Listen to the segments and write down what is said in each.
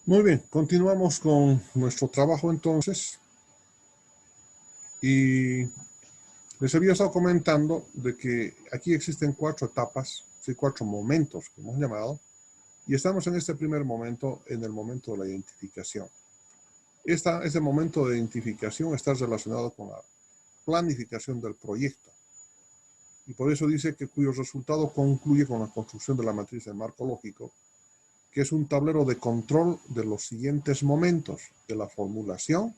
Muy bien, continuamos con nuestro trabajo entonces. Y les había estado comentando de que aquí existen 4 etapas, sí, 4 momentos que hemos llamado, y estamos en este primer momento, en el momento de la identificación. Ese momento de identificación está relacionado con la planificación del proyecto. Y por eso dice que cuyo resultado concluye con la construcción de la matriz de marco lógico, que es un tablero de control de los siguientes momentos: de la formulación,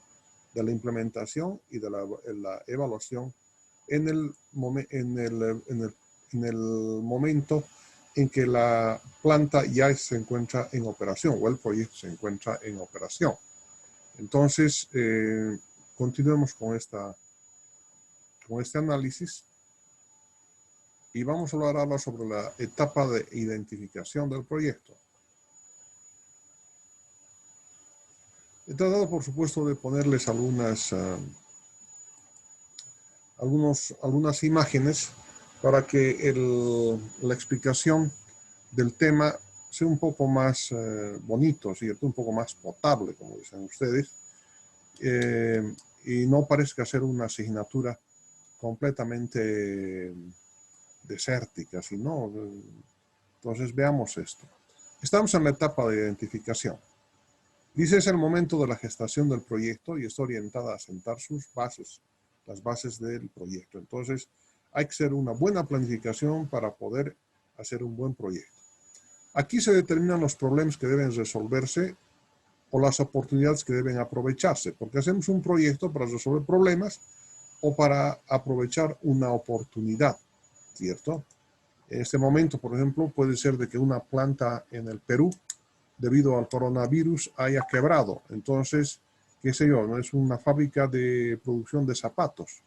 de la implementación y de la evaluación en el momento en que la planta ya se encuentra en operación o el proyecto se encuentra en operación. Entonces, continuemos con este análisis y vamos a hablar ahora sobre la etapa de identificación del proyecto. He tratado, por supuesto, de ponerles algunas imágenes para que la explicación del tema sea un poco más bonito, ¿cierto? Un poco más potable, como dicen ustedes, y no parezca ser una asignatura completamente desértica, sino. Entonces veamos esto. Estamos en la etapa de identificación. Dice, es el momento de la gestación del proyecto y está orientada a sentar sus bases, las bases del proyecto. Entonces, hay que hacer una buena planificación para poder hacer un buen proyecto. Aquí se determinan los problemas que deben resolverse o las oportunidades que deben aprovecharse, porque hacemos un proyecto para resolver problemas o para aprovechar una oportunidad, ¿cierto? En este momento, por ejemplo, puede ser de que una planta en el Perú, debido al coronavirus, haya quebrado. Entonces, qué sé yo, ¿no? Es una fábrica de producción de zapatos,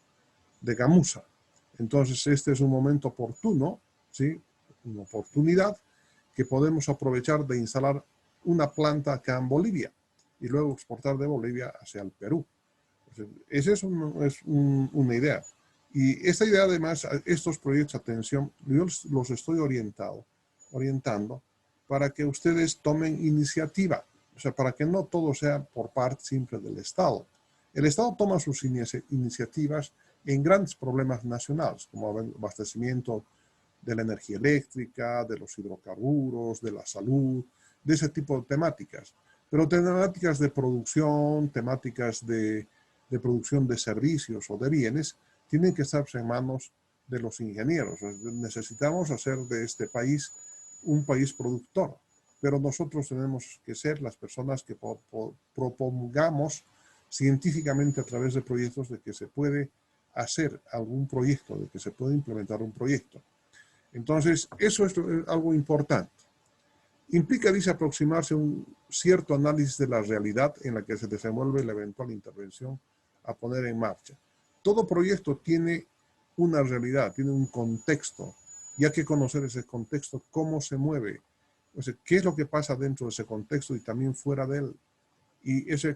de gamuza. Entonces, este es un momento oportuno, ¿sí? Una oportunidad que podemos aprovechar de instalar una planta acá en Bolivia y luego exportar de Bolivia hacia el Perú. Esa es una idea. Y esta idea, además, estos proyectos, atención, yo los estoy orientando para que ustedes tomen iniciativa, o sea, para que no todo sea por parte simple del Estado. El Estado toma sus iniciativas en grandes problemas nacionales, como el abastecimiento de la energía eléctrica, de los hidrocarburos, de la salud, de ese tipo de temáticas. Pero temáticas de producción, temáticas de producción de servicios o de bienes, tienen que estar en manos de los ingenieros. Necesitamos hacer de este país un país productor, pero nosotros tenemos que ser las personas que propongamos científicamente a través de proyectos de que se puede hacer algún proyecto, de que se puede implementar un proyecto. Entonces, eso es algo importante. Implica, dice, aproximarse a un cierto análisis de la realidad en la que se desenvuelve la eventual intervención a poner en marcha. Todo proyecto tiene una realidad, tiene un contexto, y hay que conocer ese contexto, cómo se mueve, o sea, qué es lo que pasa dentro de ese contexto y también fuera de él. Y ese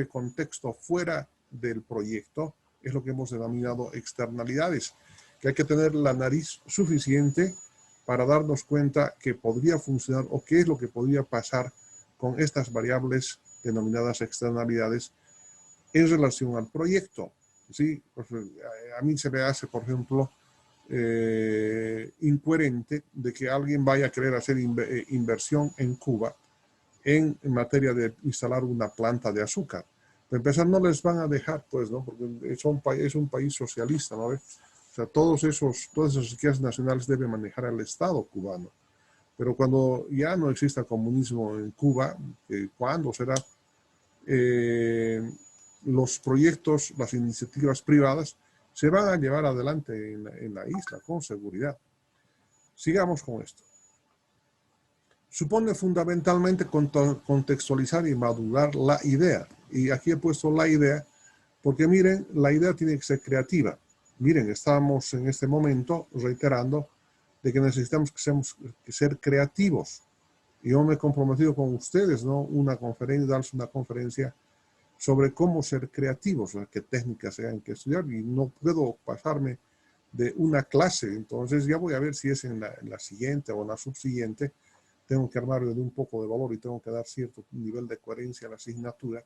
contexto fuera del proyecto es lo que hemos denominado externalidades, que hay que tener la nariz suficiente para darnos cuenta que podría funcionar o qué es lo que podría pasar con estas variables denominadas externalidades en relación al proyecto. ¿Sí? Pues, a mí se me hace, por ejemplo, incoherente de que alguien vaya a querer hacer inversión en Cuba en materia de instalar una planta de azúcar. Para empezar, no les van a dejar, pues, ¿no? Porque es un país socialista, ¿no? O sea, todas esas riquezas nacionales debe manejar el Estado cubano. Pero cuando ya no exista comunismo en Cuba, ¿cuándo será? Los proyectos, las iniciativas privadas se van a llevar adelante en la isla, con seguridad. Sigamos con esto. Supone fundamentalmente contextualizar y madurar la idea. Y aquí he puesto la idea porque, miren, la idea tiene que ser creativa. Miren, estamos en este momento reiterando de que necesitamos que ser creativos. Y yo me he comprometido con ustedes, ¿no? Darles una conferencia sobre cómo ser creativos, qué técnicas se han que estudiar, y no puedo pasarme de una clase. Entonces ya voy a ver si es en la siguiente o en la subsiguiente, tengo que armarme de un poco de valor y tengo que dar cierto nivel de coherencia a la asignatura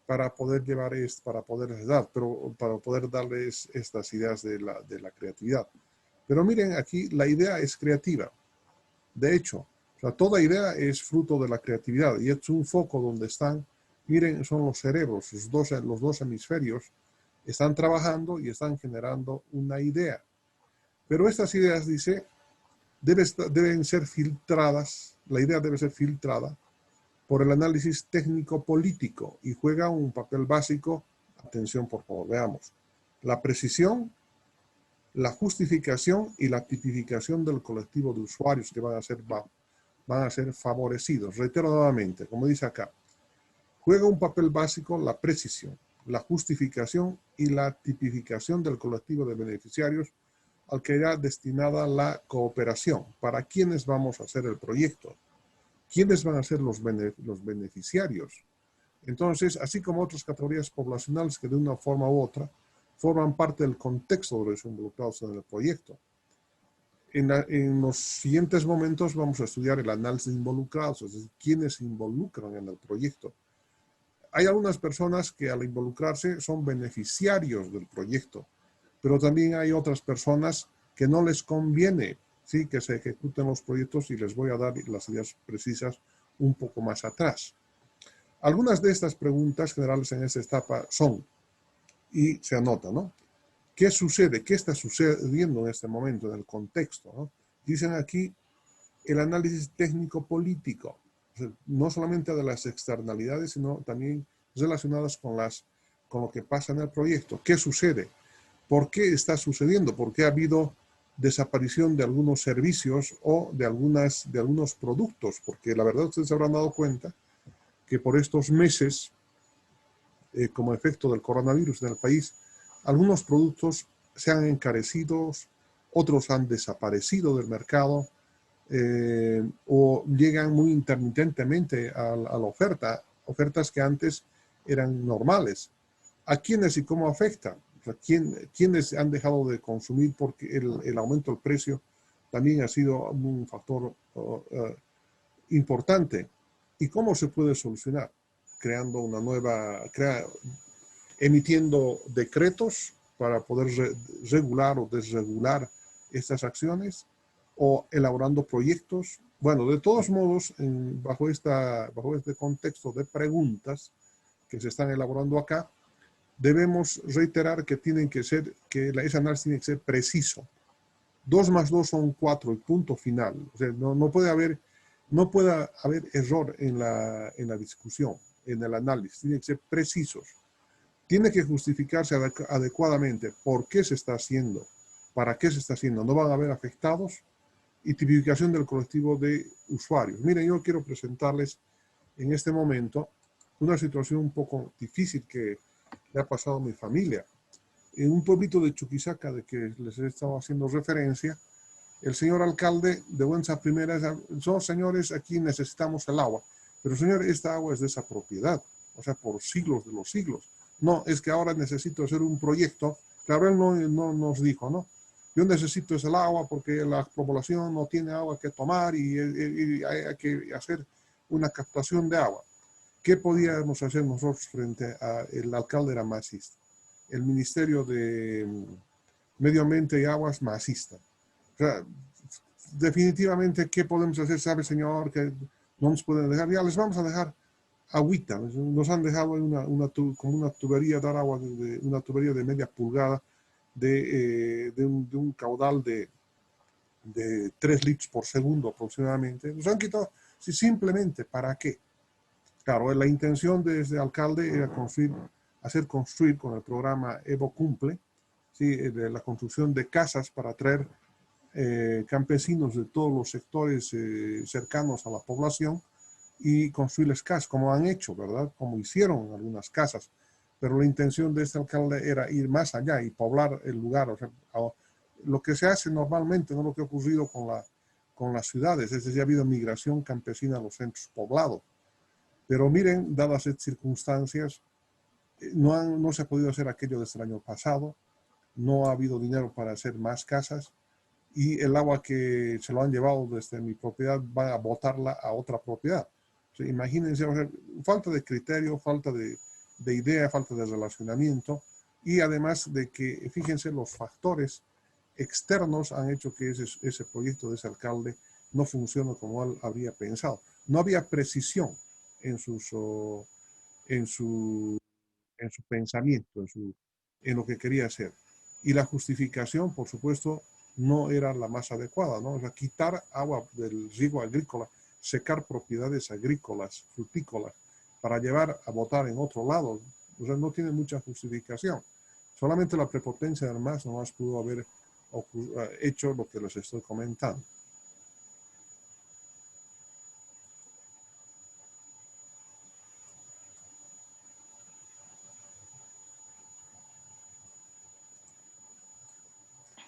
para poder llevar esto, para poder dar, pero para poder darles estas ideas de la creatividad. Pero miren, aquí la idea es creativa. De hecho, o sea, toda idea es fruto de la creatividad y es un foco donde están, miren, son los cerebros, los dos hemisferios están trabajando y están generando una idea. Pero estas ideas, dice, deben ser filtradas, la idea debe ser filtrada por el análisis técnico-político y juega un papel básico, atención por favor, veamos, la precisión, la justificación y la tipificación del colectivo de usuarios que van a ser favorecidos. Reitero nuevamente, como dice acá, juega un papel básico la precisión, la justificación y la tipificación del colectivo de beneficiarios al que irá destinada la cooperación. ¿Para quiénes vamos a hacer el proyecto? ¿Quiénes van a ser los beneficiarios? Entonces, así como otras categorías poblacionales que de una forma u otra forman parte del contexto de los involucrados en el proyecto. En los siguientes momentos vamos a estudiar el análisis de involucrados, es decir, quiénes se involucran en el proyecto. Hay algunas personas que al involucrarse son beneficiarios del proyecto, pero también hay otras personas que no les conviene, ¿sí?, que se ejecuten los proyectos, y les voy a dar las ideas precisas un poco más atrás. Algunas de estas preguntas generales en esta etapa son, y se anota, ¿no? ¿Qué sucede? ¿Qué está sucediendo en este momento, en el contexto, ¿no? Dicen aquí el análisis técnico-político, o sea, no solamente de las externalidades, sino también relacionadas con lo que pasa en el proyecto. ¿Qué sucede? ¿Por qué está sucediendo? ¿Por qué ha habido desaparición de algunos servicios o de algunos productos? Porque la verdad ustedes se habrán dado cuenta que por estos meses, como efecto del coronavirus en el país, algunos productos se han encarecido, otros han desaparecido del mercado, o llegan muy intermitentemente a la oferta, ofertas que antes eran normales. ¿A quiénes y cómo afecta? O sea, ¿quiénes han dejado de consumir porque el aumento del precio también ha sido un factor importante? ¿Y cómo se puede solucionar? Creando una nueva, emitiendo decretos para poder regular o desregular estas acciones, o elaborando proyectos. Bueno, de todos modos, bajo este contexto de preguntas que se están elaborando acá, debemos reiterar que ese análisis tiene que ser preciso. 2 más 2 son 4, y punto final. O sea, no puede haber error en la discusión, en el análisis. Tiene que ser precisos. Tiene que justificarse adecuadamente por qué se está haciendo, para qué se está haciendo. No van a haber afectados, y tipificación del colectivo de usuarios. Miren, yo quiero presentarles en este momento una situación un poco difícil que le ha pasado a mi familia. En un pueblito de Chuquisaca, de que les he estado haciendo referencia, el señor alcalde de buenas primeras, señores, aquí necesitamos el agua, pero señor, esta agua es de esa propiedad, o sea, por siglos de los siglos. No, es que ahora necesito hacer un proyecto. Claro, él no nos dijo, ¿no? Yo necesito ese agua porque la población no tiene agua que tomar, y hay que hacer una captación de agua. ¿Qué podíamos hacer nosotros frente al alcalde? Era masista. El Ministerio de Medio Ambiente y Aguas, masista. O sea, definitivamente, ¿qué podemos hacer? ¿Sabe, señor, que no nos pueden dejar? Ya les vamos a dejar agüita. Nos han dejado como una tubería, dar agua, una tubería de media pulgada, de un caudal de 3 litros por segundo aproximadamente. Nos han quitado. Sí, simplemente, ¿para qué? Claro, la intención de este alcalde era hacer construir con el programa Evo Cumple, ¿sí?, de la construcción de casas para atraer campesinos de todos los sectores cercanos a la población, y construirles casas, como han hecho, ¿verdad? Como hicieron en algunas casas. Pero la intención de este alcalde era ir más allá y poblar el lugar. O sea, lo que se hace normalmente, no lo que ha ocurrido con las ciudades, es decir, ha habido migración campesina a los centros poblados. Pero miren, dadas estas circunstancias, no se ha podido hacer aquello desde el año pasado, no ha habido dinero para hacer más casas, y el agua que se lo han llevado desde mi propiedad van a botarla a otra propiedad. O sea, imagínense, o sea, falta de criterio, falta de idea, falta de relacionamiento, y además de que, fíjense, los factores externos han hecho que ese proyecto de ese alcalde no funcione como él habría pensado. No había precisión en, en, su, en su pensamiento, en lo que quería hacer. Y la justificación, por supuesto, no era la más adecuada, ¿no? O sea, quitar agua del riego agrícola, secar propiedades agrícolas, frutícolas, para llevar a botar en otro lado, o sea, no tiene mucha justificación. Solamente la prepotencia del MAS nomás pudo haber hecho lo que les estoy comentando.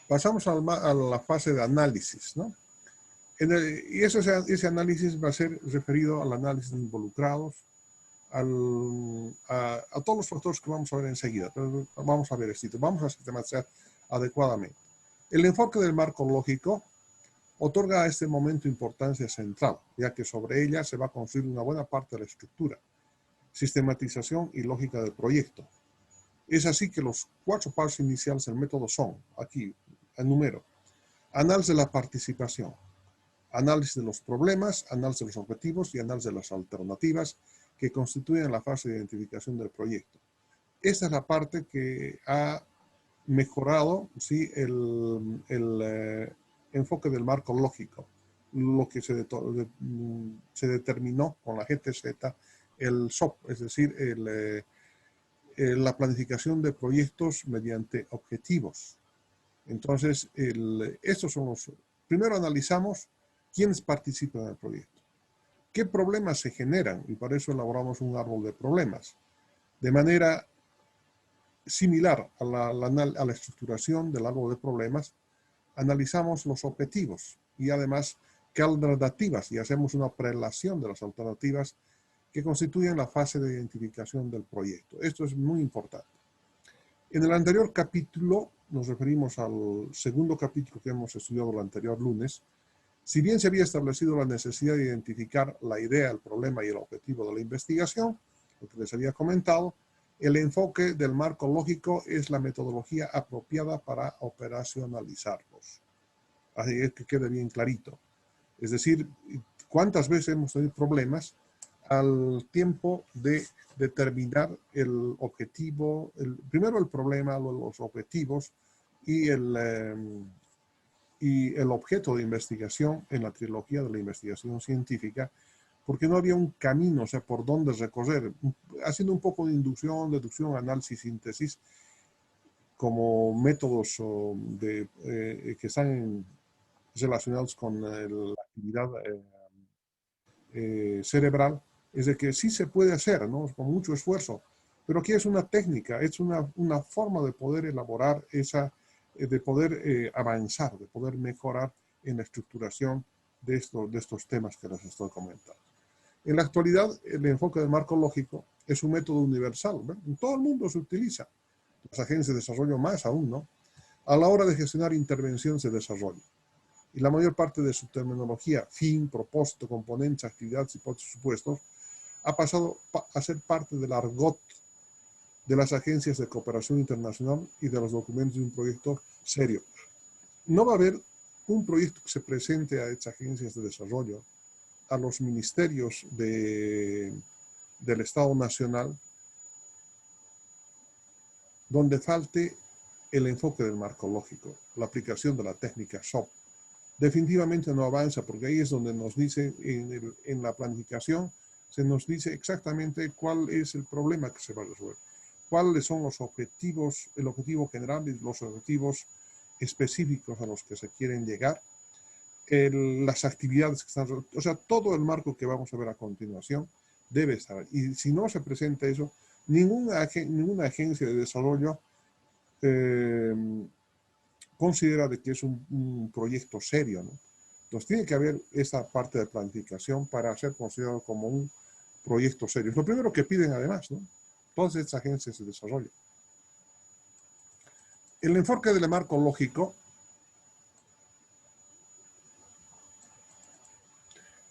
Pasamos a la fase de análisis, ¿no? Y ese análisis va a ser referido al análisis de involucrados, a todos los factores que vamos a ver enseguida. Pero vamos a ver esto, vamos a sistematizar adecuadamente. El enfoque del marco lógico otorga a este momento importancia central, ya que sobre ella se va a construir una buena parte de la estructura, sistematización y lógica del proyecto. Es así que los 4 pasos iniciales del método son, aquí, enumero, análisis de la participación, análisis de los problemas, análisis de los objetivos y análisis de las alternativas que constituyen la fase de identificación del proyecto. Esta es la parte que ha mejorado, ¿sí?, el enfoque del marco lógico, lo que se determinó con la GTZ, el SOP, es decir, la planificación de proyectos mediante objetivos. Entonces, estos son los... Primero analizamos quiénes participan en el proyecto, qué problemas se generan, y para eso elaboramos un árbol de problemas. De manera similar a la estructuración del árbol de problemas, analizamos los objetivos y además qué alternativas, y hacemos una prelación de las alternativas que constituyen la fase de identificación del proyecto. Esto es muy importante. En el anterior capítulo, nos referimos al segundo capítulo que hemos estudiado el anterior lunes. Si bien se había establecido la necesidad de identificar la idea, el problema y el objetivo de la investigación, lo que les había comentado, el enfoque del marco lógico es la metodología apropiada para operacionalizarlos. Así es que quede bien clarito. Es decir, ¿cuántas veces hemos tenido problemas al tiempo de determinar el objetivo, primero el problema, los objetivos y el objeto de investigación en la trilogía de la investigación científica, porque no había un camino, o sea, por dónde recorrer, haciendo un poco de inducción, deducción, análisis, síntesis, como métodos que están relacionados con la actividad cerebral, es de que sí se puede hacer, ¿no? Con mucho esfuerzo, pero aquí es una técnica, es una forma de poder elaborar de poder avanzar, de poder mejorar en la estructuración de estos temas que les estoy comentando. En la actualidad, el enfoque del marco lógico es un método universal, ¿no? En todo el mundo se utiliza, las agencias de desarrollo más aún, ¿no? A la hora de gestionar intervenciones de desarrollo. Y la mayor parte de su terminología, fin, propósito, componentes, actividades, hipótesis, supuestos, ha pasado a ser parte del argot de las agencias de cooperación internacional y de los documentos de un proyecto serio. No va a haber un proyecto que se presente a estas agencias de desarrollo, a los ministerios del Estado Nacional, donde falte el enfoque del marco lógico, la aplicación de la técnica SOP. Definitivamente no avanza, porque ahí es donde nos dice, en la planificación, se nos dice exactamente cuál es el problema que se va a resolver, cuáles son los objetivos, el objetivo general y los objetivos específicos a los que se quieren llegar, las actividades que están, o sea, todo el marco que vamos a ver a continuación debe estar. Y si no se presenta eso, ninguna agencia de desarrollo considera de que es un proyecto serio, ¿no? Entonces tiene que haber esa parte de planificación para ser considerado como un proyecto serio. Es lo primero que piden además, ¿no? Todas estas agencias de desarrollo. El enfoque del marco lógico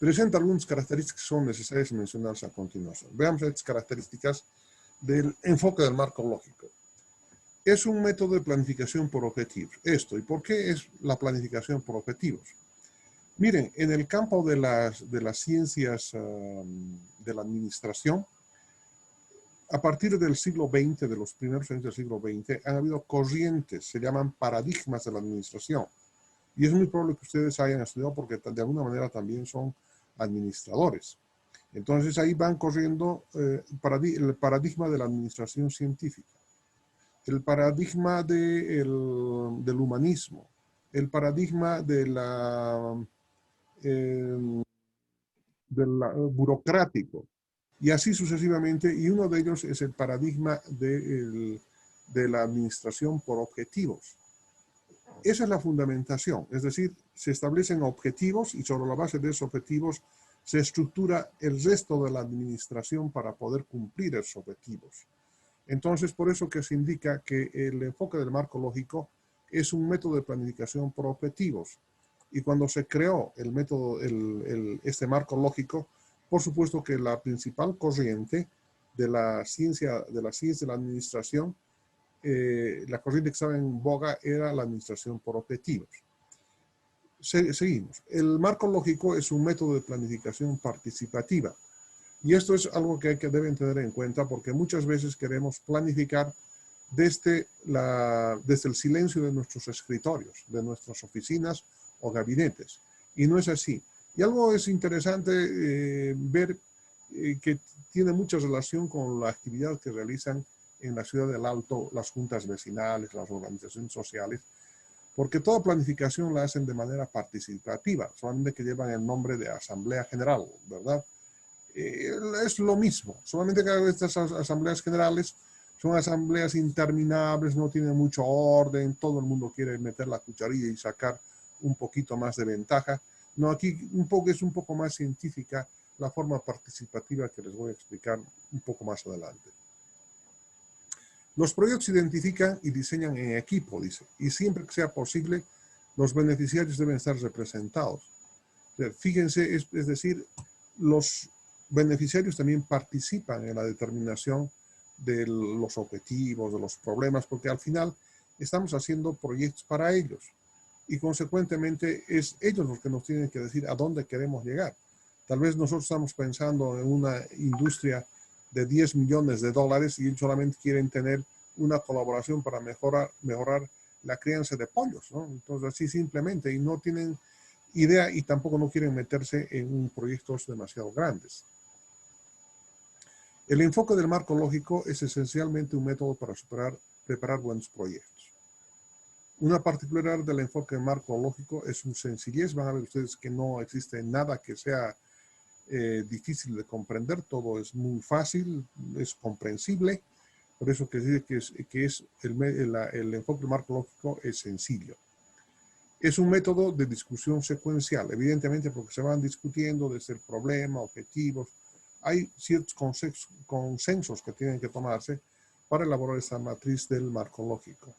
presenta algunas características que son necesarias mencionarse a continuación. Veamos estas características del enfoque del marco lógico. Es un método de planificación por objetivos. Esto, ¿y por qué es la planificación por objetivos? Miren, en el campo de las ciencias de la administración, a partir del siglo XX, de los primeros años del siglo XX, han habido corrientes, se llaman paradigmas de la administración. Y es muy probable que ustedes hayan estudiado porque de alguna manera también son administradores. Entonces ahí van corriendo el paradigma de la administración científica, el paradigma del humanismo, el paradigma burocrático, y así sucesivamente, y uno de ellos es el paradigma de la administración por objetivos. Esa es la fundamentación, es decir, se establecen objetivos y sobre la base de esos objetivos se estructura el resto de la administración para poder cumplir esos objetivos. Entonces, por eso que se indica que el enfoque del marco lógico es un método de planificación por objetivos. Y cuando se creó el método, este marco lógico, por supuesto que la principal corriente de la ciencia de la administración, la corriente que estaba en boga era la administración por objetivos. Seguimos. El marco lógico es un método de planificación participativa. Y esto es algo que deben tener en cuenta porque muchas veces queremos planificar desde el silencio de nuestros escritorios, de nuestras oficinas o gabinetes. Y no es así. Y algo es interesante ver que tiene mucha relación con la actividad que realizan en la ciudad del Alto las juntas vecinales, las organizaciones sociales, porque toda planificación la hacen de manera participativa, solamente que llevan el nombre de Asamblea General, ¿verdad? Es lo mismo, solamente que estas asambleas generales son asambleas interminables, no tienen mucho orden, todo el mundo quiere meter la cucharilla y sacar un poquito más de ventaja. No, aquí es un poco más científica la forma participativa que les voy a explicar un poco más adelante. Los proyectos se identifican y diseñan en equipo, dice, y siempre que sea posible, los beneficiarios deben estar representados. O sea, fíjense, es decir, los beneficiarios también participan en la determinación de los objetivos, de los problemas, porque al final estamos haciendo proyectos para ellos y consecuentemente es ellos los que nos tienen que decir a dónde queremos llegar. Tal vez nosotros estamos pensando en una industria de 10 millones de dólares y ellos solamente quieren tener una colaboración para mejorar la crianza de pollos, ¿no? Entonces así simplemente, y no tienen idea y tampoco no quieren meterse en proyectos demasiado grandes. El enfoque del marco lógico es esencialmente un método para preparar buenos proyectos. Una particularidad del enfoque del marco lógico es su sencillez. Van a ver ustedes que no existe nada que sea difícil de comprender, todo es muy fácil, es comprensible. Por eso que dice que el enfoque del marco lógico es sencillo. Es un método de discusión secuencial, evidentemente porque se van discutiendo desde el problema, objetivos. Hay ciertos consensos que tienen que tomarse para elaborar esta matriz del marco lógico.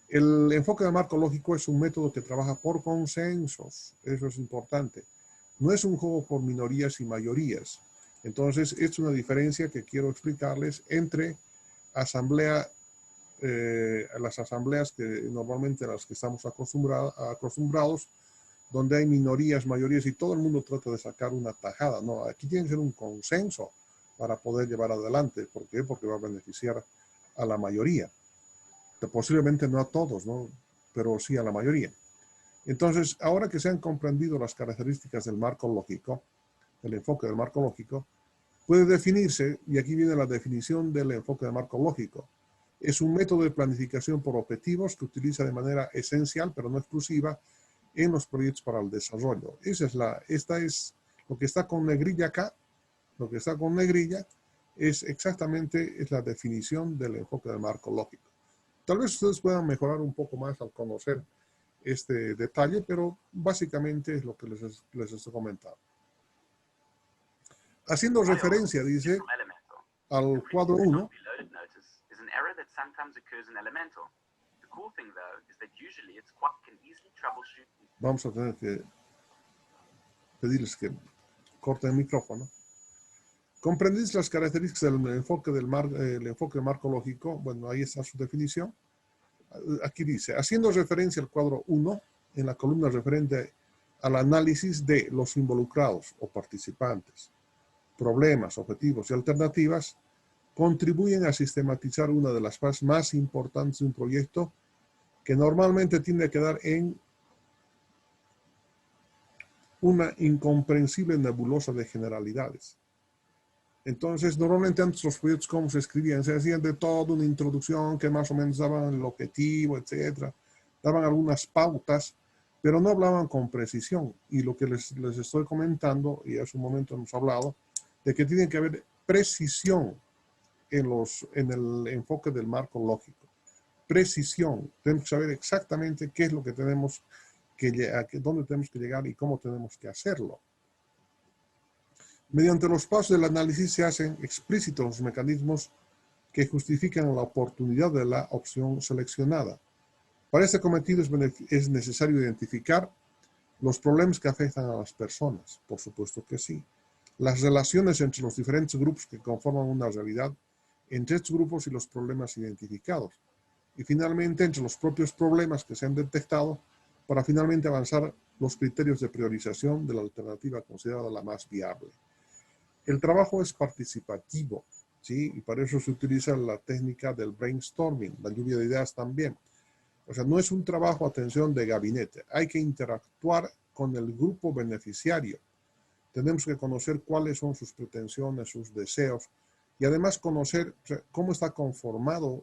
El enfoque del marco lógico es un método que trabaja por consensos, eso es importante. No es un juego por minorías y mayorías. Entonces, es una diferencia que quiero explicarles entre las asambleas que normalmente a las que estamos acostumbrados, donde hay minorías, mayorías y todo el mundo trata de sacar una tajada. No, aquí tiene que ser un consenso para poder llevar adelante. ¿Por qué? Porque va a beneficiar a la mayoría. Posiblemente no a todos, ¿no? Pero sí a la mayoría. Entonces, ahora que se han comprendido las características del marco lógico, del enfoque del marco lógico, puede definirse, y aquí viene la definición del enfoque del marco lógico. Es un método de planificación por objetivos que utiliza de manera esencial, pero no exclusiva, en los proyectos para el desarrollo. Esta es lo que está con negrilla acá, lo que está con negrilla es exactamente la definición del enfoque del marco lógico. Tal vez ustedes puedan mejorar un poco más al conocer este detalle, pero básicamente es lo que les estoy comentando. Haciendo referencia, dice, al cuadro 1, vamos a tener que pedirles que corten el micrófono. ¿Comprendéis las características del enfoque el enfoque marcológico? Bueno, ahí está su definición. Aquí dice, haciendo referencia al cuadro 1, en la columna referente al análisis de los involucrados o participantes, problemas, objetivos y alternativas, contribuyen a sistematizar una de las fases más importantes de un proyecto que normalmente tiende a quedar en una incomprensible nebulosa de generalidades. Entonces, normalmente antes los proyectos, ¿cómo se escribían? Se hacían de toda una introducción que más o menos daban el objetivo, etcétera, daban algunas pautas, pero no hablaban con precisión. Y lo que les estoy comentando, y hace un momento hemos hablado, de que tiene que haber precisión en el enfoque del marco lógico. Precisión. Tenemos que saber exactamente qué es lo que tenemos dónde tenemos que llegar y cómo tenemos que hacerlo. Mediante los pasos del análisis se hacen explícitos los mecanismos que justifican la oportunidad de la opción seleccionada. Para este cometido es necesario identificar los problemas que afectan a las personas, por supuesto que sí. Las relaciones entre los diferentes grupos que conforman una realidad, entre estos grupos y los problemas identificados. Y finalmente, entre los propios problemas que se han detectado, para finalmente avanzar los criterios de priorización de la alternativa considerada la más viable. El trabajo es participativo, ¿sí? Y para eso se utiliza la técnica del brainstorming, la lluvia de ideas también. O sea, no es un trabajo, atención, de gabinete. Hay que interactuar con el grupo beneficiario. Tenemos que conocer cuáles son sus pretensiones, sus deseos, y además conocer cómo está conformado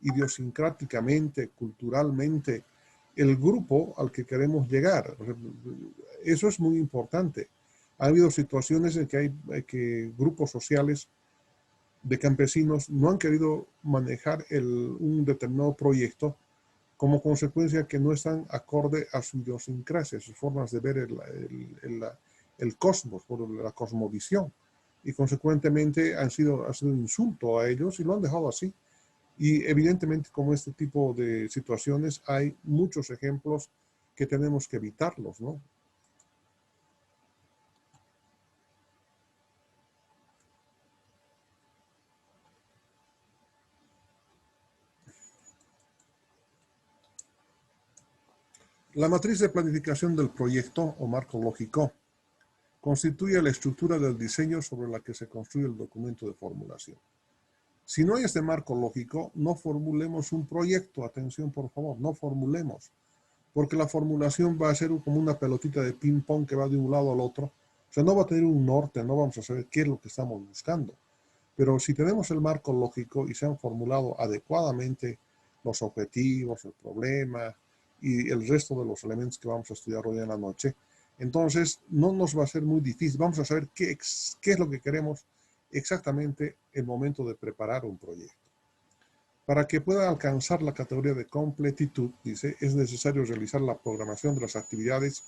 idiosincráticamente, culturalmente, el grupo al que queremos llegar. Eso es muy importante. Ha habido situaciones en que hay que grupos sociales de campesinos no han querido manejar un determinado proyecto como consecuencia que no están acorde a su idiosincrasia, sus formas de ver el cosmos, por la cosmovisión. Y consecuentemente ha sido un insulto a ellos y lo han dejado así. Y evidentemente, como este tipo de situaciones, hay muchos ejemplos que tenemos que evitarlos, ¿no? La matriz de planificación del proyecto o marco lógico constituye la estructura del diseño sobre la que se construye el documento de formulación. Si no hay este marco lógico, no formulemos un proyecto. Atención, por favor, no formulemos. Porque la formulación va a ser como una pelotita de ping-pong que va de un lado al otro. O sea, no va a tener un norte, no vamos a saber qué es lo que estamos buscando. Pero si tenemos el marco lógico y se han formulado adecuadamente los objetivos, el problema y el resto de los elementos que vamos a estudiar hoy en la noche, entonces no nos va a ser muy difícil. Vamos a saber qué es lo que queremos exactamente en el momento de preparar un proyecto. Para que pueda alcanzar la categoría de completitud, dice, es necesario realizar la programación de las actividades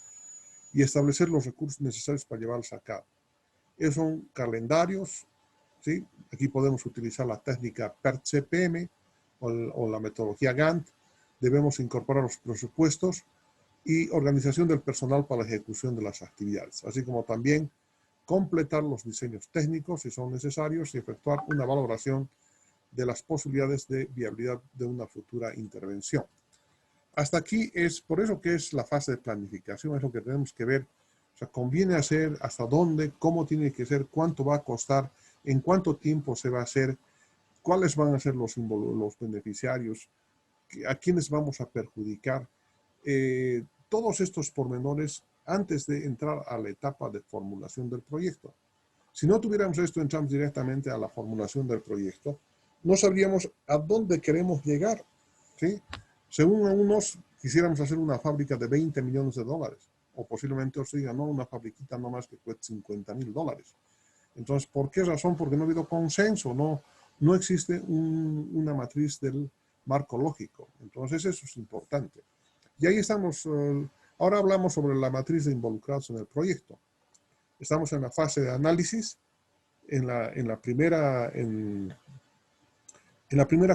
y establecer los recursos necesarios para llevarlas a cabo. Esos son calendarios, ¿sí? Aquí podemos utilizar la técnica PERT-CPM o la metodología Gantt. Debemos incorporar los presupuestos y organización del personal para la ejecución de las actividades, así como también completar los diseños técnicos si son necesarios y efectuar una valoración de las posibilidades de viabilidad de una futura intervención. Hasta aquí es por eso que es la fase de planificación, es lo que tenemos que ver. O sea, conviene hacer, hasta dónde, cómo tiene que ser, cuánto va a costar, en cuánto tiempo se va a hacer, cuáles van a ser los beneficiarios, a quiénes vamos a perjudicar. Todos estos pormenores antes de entrar a la etapa de formulación del proyecto. Si no tuviéramos esto, entramos directamente a la formulación del proyecto, no sabríamos a dónde queremos llegar, ¿sí? Según unos, quisiéramos hacer una fábrica de 20 millones de dólares, o posiblemente os digan, no, una fabriquita no más que cueste 50.000 dólares. Entonces, ¿por qué razón? Porque no ha habido consenso, no existe una matriz del marco lógico. Entonces, eso es importante. Y ahí estamos, ahora hablamos sobre la matriz de involucrados en el proyecto. Estamos en la fase de análisis, en la primera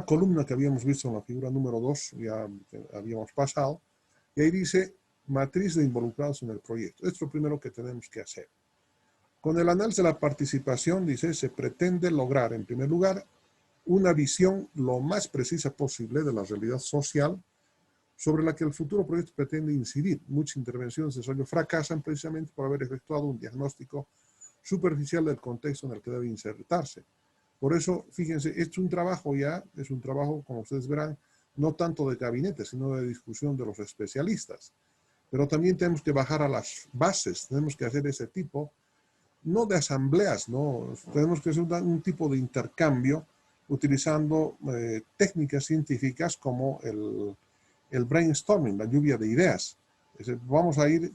columna que habíamos visto en la figura número 2, ya habíamos pasado, y ahí dice matriz de involucrados en el proyecto. Esto es lo primero que tenemos que hacer. Con el análisis de la participación, dice, se pretende lograr, en primer lugar, una visión lo más precisa posible de la realidad social sobre la que el futuro proyecto pretende incidir. Muchas intervenciones de desarrollo fracasan precisamente por haber efectuado un diagnóstico superficial del contexto en el que debe insertarse. Por eso, fíjense, es un trabajo, como ustedes verán, no tanto de gabinete, sino de discusión de los especialistas. Pero también tenemos que bajar a las bases, tenemos que hacer ese tipo, no de asambleas, no, tenemos que hacer un tipo de intercambio utilizando técnicas científicas como el brainstorming, la lluvia de ideas. Vamos a ir,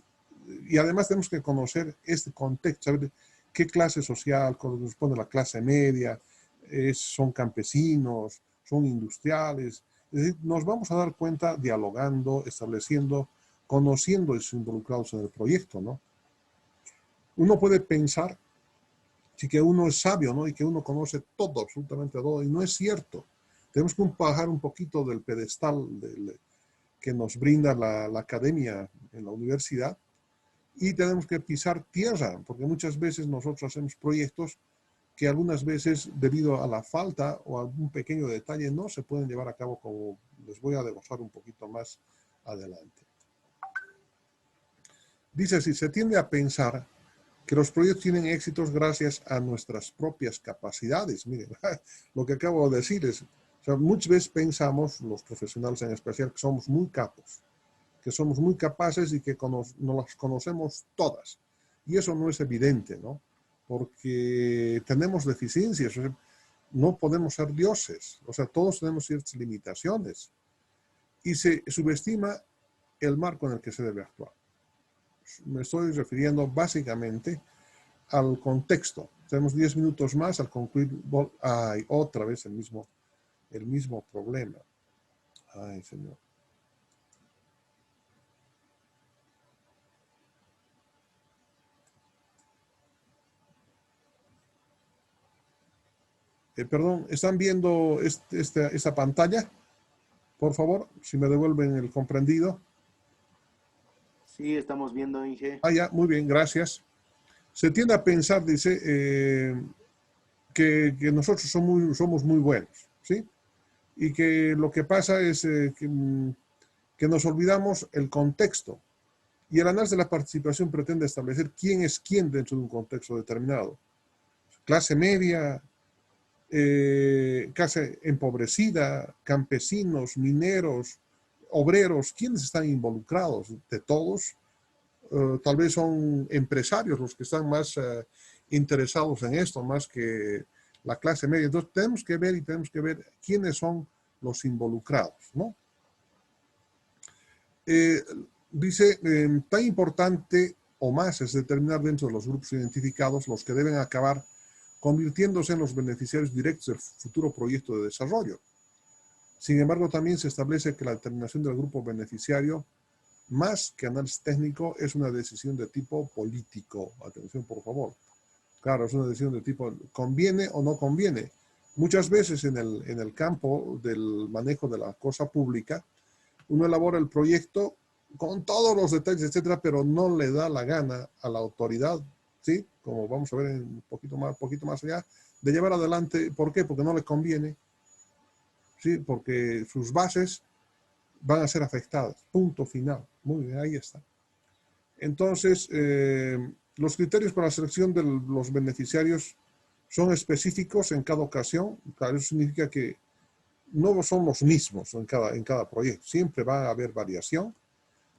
y además tenemos que conocer este contexto, saber qué clase social corresponde a la clase media, son campesinos, son industriales. Es decir, nos vamos a dar cuenta dialogando, estableciendo, conociendo a los involucrados en el proyecto, ¿no? Uno puede pensar que uno es sabio, ¿no? Y que uno conoce todo, absolutamente todo, y no es cierto. Tenemos que bajar un poquito del pedestal que nos brinda la academia en la universidad y tenemos que pisar tierra, porque muchas veces nosotros hacemos proyectos que algunas veces, debido a la falta o a algún pequeño detalle, no se pueden llevar a cabo, como les voy a desglosar un poquito más adelante. Dice así, se tiende a pensar que los proyectos tienen éxitos gracias a nuestras propias capacidades. Miren, lo que acabo de decir es, o sea, muchas veces pensamos, los profesionales en especial, que somos muy capos, que somos muy capaces y que nos las conocemos todas. Y eso no es evidente, ¿no? Porque tenemos deficiencias, o sea, no podemos ser dioses, o sea, todos tenemos ciertas limitaciones. Y se subestima el marco en el que se debe actuar. Me estoy refiriendo básicamente al contexto. Tenemos 10 minutos más al concluir. Ay, otra vez el mismo problema. Ay, señor. Perdón, ¿están viendo esta pantalla? Por favor, si me devuelven el comprendido. Sí, estamos viendo, Inge. Ah, ya, muy bien, gracias. Se tiende a pensar, dice, que nosotros somos muy buenos, ¿sí? Y que lo que pasa es que nos olvidamos el contexto. Y el análisis de la participación pretende establecer quién es quién dentro de un contexto determinado. Clase media, clase empobrecida, campesinos, mineros, obreros, ¿quiénes están involucrados? De todos. Tal vez son empresarios los que están más interesados en esto, más que la clase media. Entonces tenemos que ver quiénes son los involucrados, ¿no? Dice, tan importante o más es determinar dentro de los grupos identificados los que deben acabar convirtiéndose en los beneficiarios directos del futuro proyecto de desarrollo. Sin embargo, también se establece que la determinación del grupo beneficiario, más que análisis técnico, es una decisión de tipo político. Atención, por favor. Claro, es una decisión de tipo, ¿conviene o no conviene? Muchas veces en el campo del manejo de la cosa pública, uno elabora el proyecto con todos los detalles, etcétera, pero no le da la gana a la autoridad, ¿sí? Como vamos a ver un poquito más allá, de llevar adelante. ¿Por qué? Porque no le conviene, ¿sí? Porque sus bases van a ser afectadas. Punto final. Muy bien, ahí está. Entonces, los criterios para la selección de los beneficiarios son específicos en cada ocasión. Claro, eso significa que no son los mismos en cada proyecto. Siempre va a haber variación.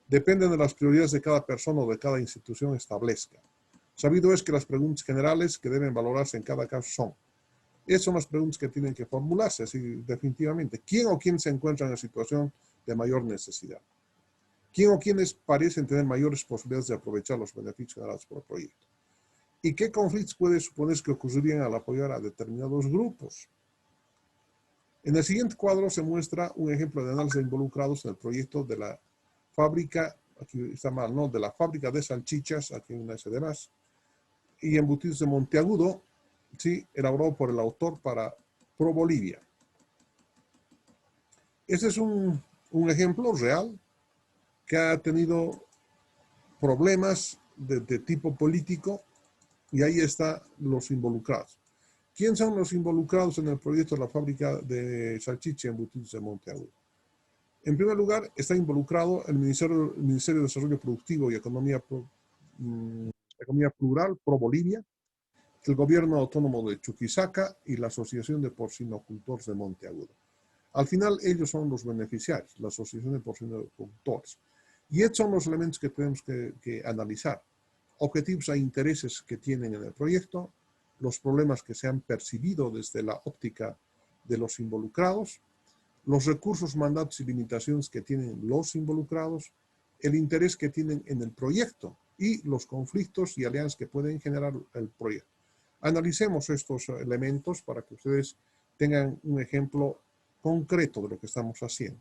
Dependen de las prioridades de cada persona o de cada institución establezca. Sabido es que las preguntas generales que deben valorarse en cada caso son, esas son las preguntas que tienen que formularse, así definitivamente. ¿Quién o quién se encuentra en la situación de mayor necesidad? ¿Quién o quiénes parecen tener mayores posibilidades de aprovechar los beneficios generados por el proyecto? ¿Y qué conflictos puede suponerse que ocurrirían al apoyar a determinados grupos? En el siguiente cuadro se muestra un ejemplo de análisis de involucrados en el proyecto de la fábrica, aquí está mal, ¿no? De la fábrica de salchichas, aquí en una S de más, y embutidos de Monteagudo, ¿sí? Elaborado por el autor para Pro Bolivia. Este es un ejemplo real que ha tenido problemas de tipo político y ahí están los involucrados. ¿Quién son los involucrados en el proyecto de la fábrica de salchicha y embutidos de Monteagudo? En primer lugar, está involucrado el Ministerio de Desarrollo Productivo y Economía Plural, Pro Bolivia, el Gobierno Autónomo de Chuquisaca y la Asociación de Porcinocultores de Monteagudo. Al final, ellos son los beneficiarios, la Asociación de Porcinocultores. Y estos son los elementos que tenemos que analizar. Objetivos e intereses que tienen en el proyecto, los problemas que se han percibido desde la óptica de los involucrados, los recursos, mandatos y limitaciones que tienen los involucrados, el interés que tienen en el proyecto y los conflictos y alianzas que pueden generar el proyecto. Analicemos estos elementos para que ustedes tengan un ejemplo concreto de lo que estamos haciendo.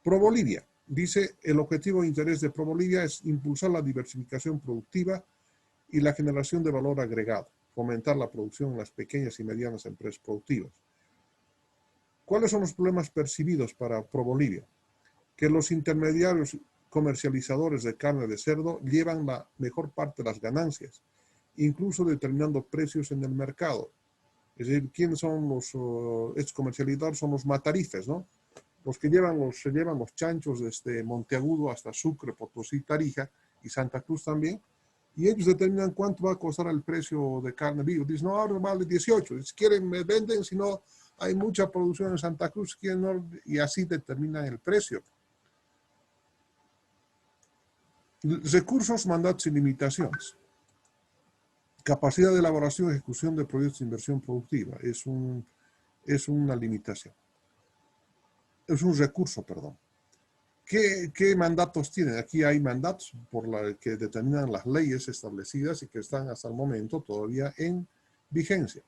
Pro Bolivia. Dice, el objetivo e interés de Pro Bolivia es impulsar la diversificación productiva y la generación de valor agregado, fomentar la producción en las pequeñas y medianas empresas productivas. ¿Cuáles son los problemas percibidos para Pro Bolivia? Que los intermediarios comercializadores de carne de cerdo llevan la mejor parte de las ganancias, incluso determinando precios en el mercado. Es decir, ¿quiénes son estos comercializadores? Son los matarifes, ¿no? Los que se llevan los chanchos desde Monteagudo hasta Sucre, Potosí, Tarija y Santa Cruz también, y ellos determinan cuánto va a costar el precio de carne viva. Dicen, no, ahora vale 18, si quieren me venden, si no, hay mucha producción en Santa Cruz, y así determinan el precio. Recursos, mandatos y limitaciones. Capacidad de elaboración y ejecución de proyectos de inversión productiva. Es una limitación. Es un recurso, perdón. ¿Qué mandatos tienen? Aquí hay mandatos que determinan las leyes establecidas y que están hasta el momento todavía en vigencia.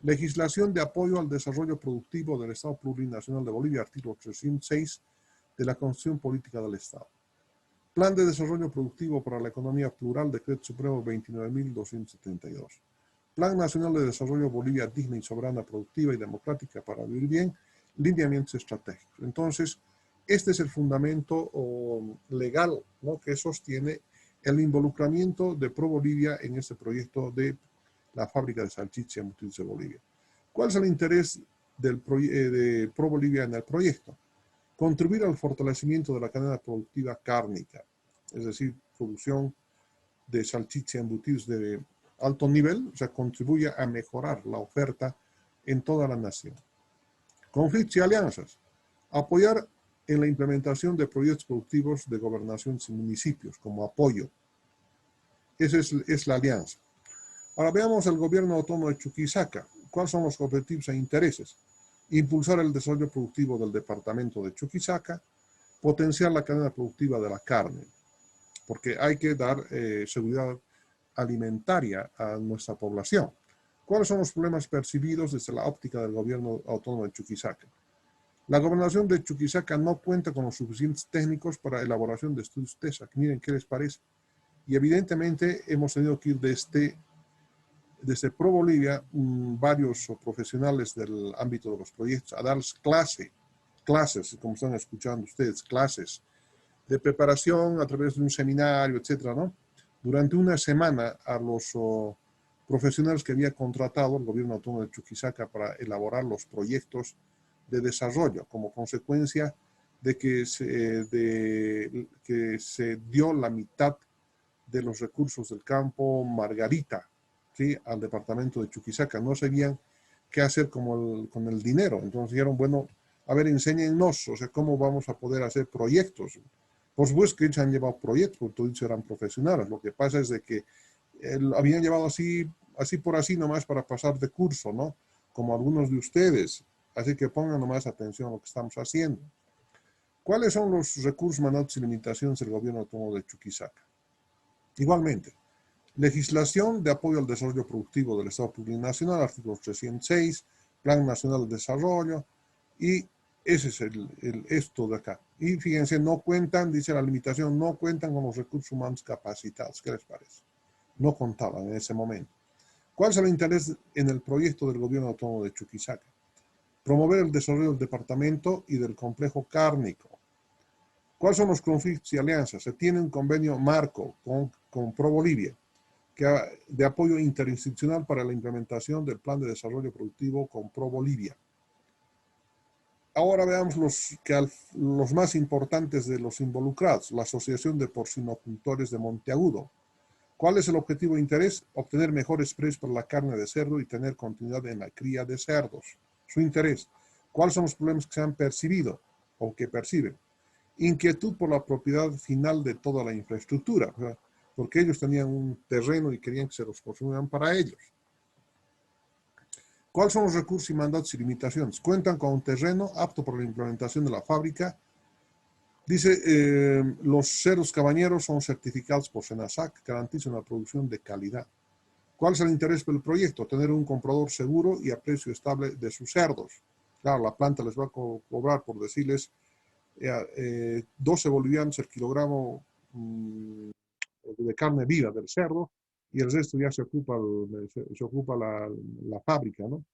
Legislación de apoyo al desarrollo productivo del Estado Plurinacional de Bolivia, artículo 306 de la Constitución Política del Estado. Plan de Desarrollo Productivo para la Economía Plural, Decreto Supremo 29.272. Plan Nacional de Desarrollo Bolivia Digna y Soberana, Productiva y Democrática para Vivir Bien, lineamientos estratégicos. Entonces, este es el fundamento legal, ¿no?, que sostiene el involucramiento de Pro Bolivia en este proyecto de la fábrica de salchicha y embutidos de Bolivia. ¿Cuál es el interés de Pro Bolivia en el proyecto? Contribuir al fortalecimiento de la cadena productiva cárnica, es decir, producción de salchicha y embutidos de alto nivel, o sea, contribuye a mejorar la oferta en toda la nación. Conflictos y alianzas. Apoyar en la implementación de proyectos productivos de gobernaciones y municipios como apoyo. Esa es la alianza. Ahora veamos el gobierno autónomo de Chuquisaca. ¿Cuáles son los objetivos e intereses? Impulsar el desarrollo productivo del departamento de Chuquisaca, potenciar la cadena productiva de la carne, porque hay que dar seguridad alimentaria a nuestra población. ¿Cuáles son los problemas percibidos desde la óptica del gobierno autónomo de Chuquisaca? La gobernación de Chuquisaca no cuenta con los suficientes técnicos para elaboración de estudios TESAC. Miren qué les parece. Y evidentemente hemos tenido que ir desde Pro Bolivia, varios profesionales del ámbito de los proyectos a darles clases, como están escuchando ustedes, clases de preparación a través de un seminario, etcétera, ¿no? Durante una semana a los profesionales que había contratado el gobierno autónomo de Chuquisaca para elaborar los proyectos de desarrollo, como consecuencia de que se dio la mitad de los recursos del campo Margarita, ¿sí?, al departamento de Chuquisaca. No sabían qué hacer con el dinero. Entonces dijeron, bueno, a ver, enséñennos, o sea, cómo vamos a poder hacer proyectos. Por supuesto que ellos han llevado proyectos, porque todos eran profesionales. Lo que pasa es de que habían llevado así por así nomás para pasar de curso, ¿no? Como algunos de ustedes. Así que pongan nomás atención a lo que estamos haciendo. ¿Cuáles son los recursos, mandatos y limitaciones del gobierno autónomo de Chuquisaca? Igualmente, legislación de apoyo al desarrollo productivo del Estado Plurinacional, artículo 306, Plan Nacional de Desarrollo, y ese es esto de acá. Y fíjense, no cuentan, dice la limitación, no cuentan con los recursos humanos capacitados. ¿Qué les parece? No contaban en ese momento. ¿Cuál es el interés en el proyecto del gobierno autónomo de Chuquisaca? Promover el desarrollo del departamento y del complejo cárnico. ¿Cuáles son los conflictos y alianzas? Se tiene un convenio marco con ProBolivia de apoyo interinstitucional para la implementación del Plan de Desarrollo Productivo con ProBolivia. Ahora veamos los más importantes de los involucrados. La Asociación de Porcinocultores de Monteagudo. ¿Cuál es el objetivo de interés? Obtener mejores precios para la carne de cerdo y tener continuidad en la cría de cerdos. Su interés. ¿Cuáles son los problemas que se han percibido o que perciben? Inquietud por la propiedad final de toda la infraestructura, porque ellos tenían un terreno y querían que se los consumieran para ellos. ¿Cuáles son los recursos y mandatos y limitaciones? Cuentan con un terreno apto para la implementación de la fábrica. Dice, los cerdos cabañeros son certificados por SENASAC, que garantizan una producción de calidad. ¿Cuál es el interés del proyecto? Tener un comprador seguro y a precio estable de sus cerdos. Claro, la planta les va a cobrar, por decirles, 12 bolivianos el kilogramo de carne viva del cerdo, y el resto ya se ocupa la fábrica, ¿no?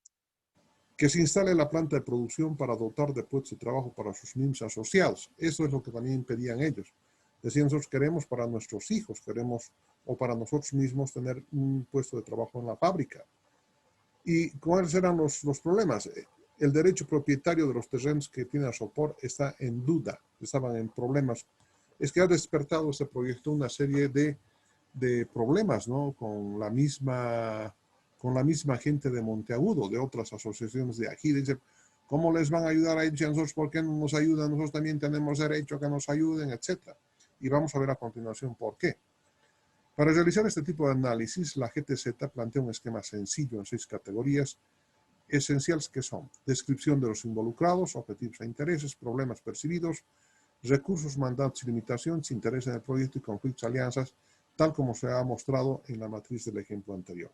Que se instale la planta de producción para dotar de puestos de trabajo para sus mismos asociados. Eso es lo que también pedían ellos. Decían, nosotros queremos para nuestros hijos, queremos, o para nosotros mismos, tener un puesto de trabajo en la fábrica. ¿Y cuáles eran los problemas? El derecho propietario de los terrenos que tiene a Sopor está en duda, estaban en problemas. Es que ha despertado este proyecto una serie de problemas, ¿no? Con la misma gente de Monteagudo, de otras asociaciones de aquí. Dicen, ¿cómo les van a ayudar a ellos y a nosotros? ¿Por qué no nos ayudan? Nosotros también tenemos derecho a que nos ayuden, etcétera. Y vamos a ver a continuación por qué. Para realizar este tipo de análisis, la GTZ plantea un esquema sencillo en 6 categorías esenciales que son: descripción de los involucrados, objetivos e intereses, problemas percibidos, recursos, mandatos y limitaciones, interés en el proyecto y conflictos, alianzas, tal como se ha mostrado en la matriz del ejemplo anterior.